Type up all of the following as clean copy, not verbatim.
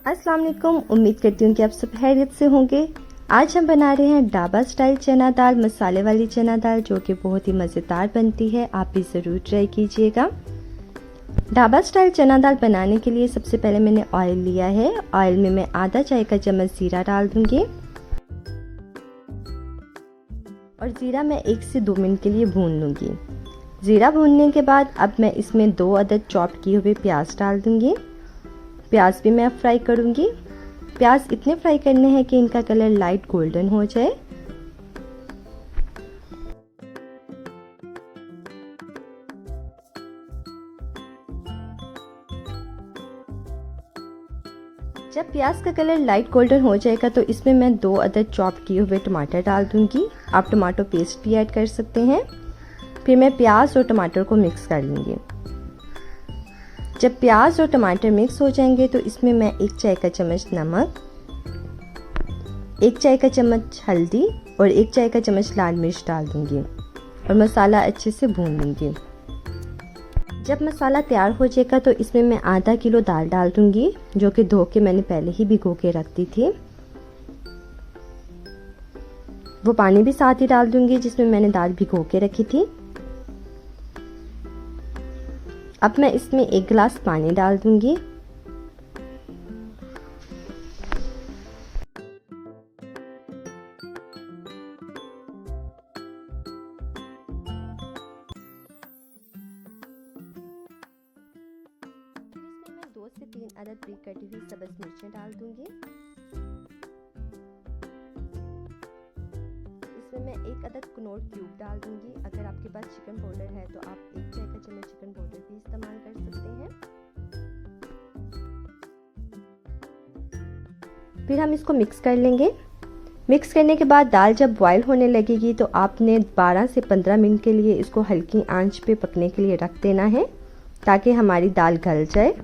अस्सलाम वालेकुम। उम्मीद करती हूँ कि आप सब खैरियत से होंगे। आज हम बना रहे हैं ढाबा स्टाइल चना दाल, मसाले वाली चना दाल, जो कि बहुत ही मज़ेदार बनती है। आप भी ज़रूर ट्राई कीजिएगा। ढाबा स्टाइल चना दाल बनाने के लिए सबसे पहले मैंने ऑयल लिया है। ऑयल में मैं आधा चाय का चम्मच ज़ीरा डाल दूंगी और ज़ीरा मैं 1 से 2 मिनट के लिए भून लूँगी। ज़ीरा भूनने के बाद अब मैं इसमें 2 अदद चॉप किए हुए प्याज डाल दूंगी। प्याज भी मैं फ्राई करूंगी। प्याज इतने फ्राई करने हैं कि इनका कलर लाइट गोल्डन हो जाए। जब प्याज का कलर लाइट गोल्डन हो जाएगा तो इसमें मैं 2 अदद चॉप किए हुए टमाटर डाल दूंगी। आप टमाटो पेस्ट भी ऐड कर सकते हैं। फिर मैं प्याज और टमाटर को मिक्स कर लूंगी। जब प्याज और टमाटर मिक्स हो जाएंगे तो इसमें मैं 1 चाय का चम्मच नमक, 1 चाय का चम्मच हल्दी और 1 चाय का चम्मच लाल मिर्च डाल दूंगी और मसाला अच्छे से भून लूंगी। जब मसाला तैयार हो जाएगा तो इसमें मैं आधा किलो दाल डाल दूंगी, जो कि धो के मैंने पहले ही भिगो के रख दी थी। वो पानी भी साथ ही डाल दूंगी जिसमें मैंने दाल भिगो के रखी थी। अब मैं इसमें 1 गिलास पानी डाल दूंगी। इसमें मैं 2 से 3 अदद ब्रीक कटी हुई सब्ज़ मिर्चें डाल दूंगी। इसमें मैं 1 अदद कनौर क्यूब डाल दूंगी। अगर आपके पास चिकन पाउडर है तो आप 1 चाय का चम्मच चिकन पाउडर भी इस्तेमाल कर सकते हैं। फिर हम इसको मिक्स कर लेंगे। मिक्स करने के बाद दाल जब बॉयल होने लगेगी तो आपने 12 से 15 मिनट के लिए इसको हल्की आंच पे पकने के लिए रख देना है, ताकि हमारी दाल गल जाए।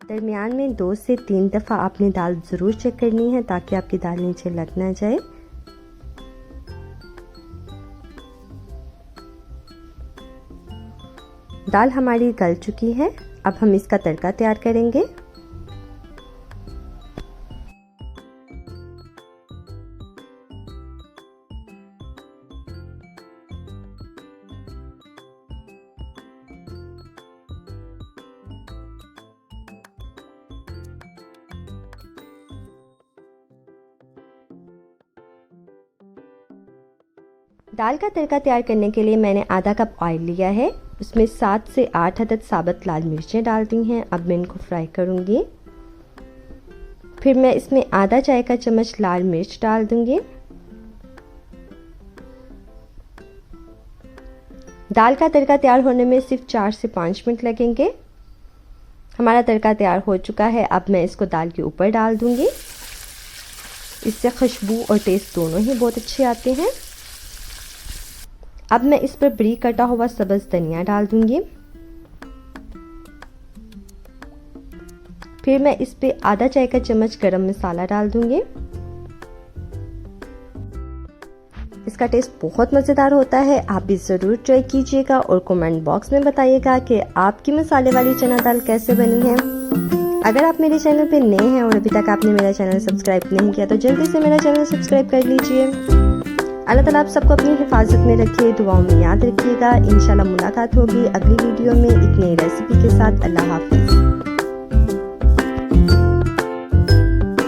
दरमियान में 2 से 3 दफ़ा आपने दाल ज़रूर चेक करनी है, ताकि आपकी दाल नीचे लग ना जाए। दाल हमारी गल चुकी है। अब हम इसका तड़का तैयार करेंगे। दाल का तड़का तैयार करने के लिए मैंने आधा कप ऑयल लिया है। उसमें 7 से 8 अदद साबुत लाल मिर्चें डाल दी हैं। अब मैं इनको फ्राई करूंगी। फिर मैं इसमें आधा चाय का चम्मच लाल मिर्च डाल दूंगी। दाल का तड़का तैयार होने में सिर्फ 4 से 5 मिनट लगेंगे। हमारा तड़का तैयार हो चुका है। अब मैं इसको दाल के ऊपर डाल दूंगी। इससे खुशबू और टेस्ट दोनों ही बहुत अच्छे आते हैं। अब मैं इस पर बारीक कटा हुआ सब्ज़ धनिया डाल दूंगी। फिर मैं इस पे आधा चाय का चम्मच गरम मसाला डाल दूंगी। इसका टेस्ट बहुत मज़ेदार होता है। आप भी ज़रूर ट्राई कीजिएगा और कमेंट बॉक्स में बताइएगा कि आपकी मसाले वाली चना दाल कैसे बनी है। अगर आप मेरे चैनल पे नए हैं और अभी तक आपने मेरा चैनल सब्सक्राइब नहीं किया तो जल्दी से मेरा चैनल सब्सक्राइब कर लीजिए। अल्लाह ताला आप सबको अपनी हिफाजत में रखे, दुआओं में याद रखिएगा। इंशाल्लाह मुलाकात होगी अगली वीडियो में एक नई रेसिपी के साथ। अल्लाह हाफिज़।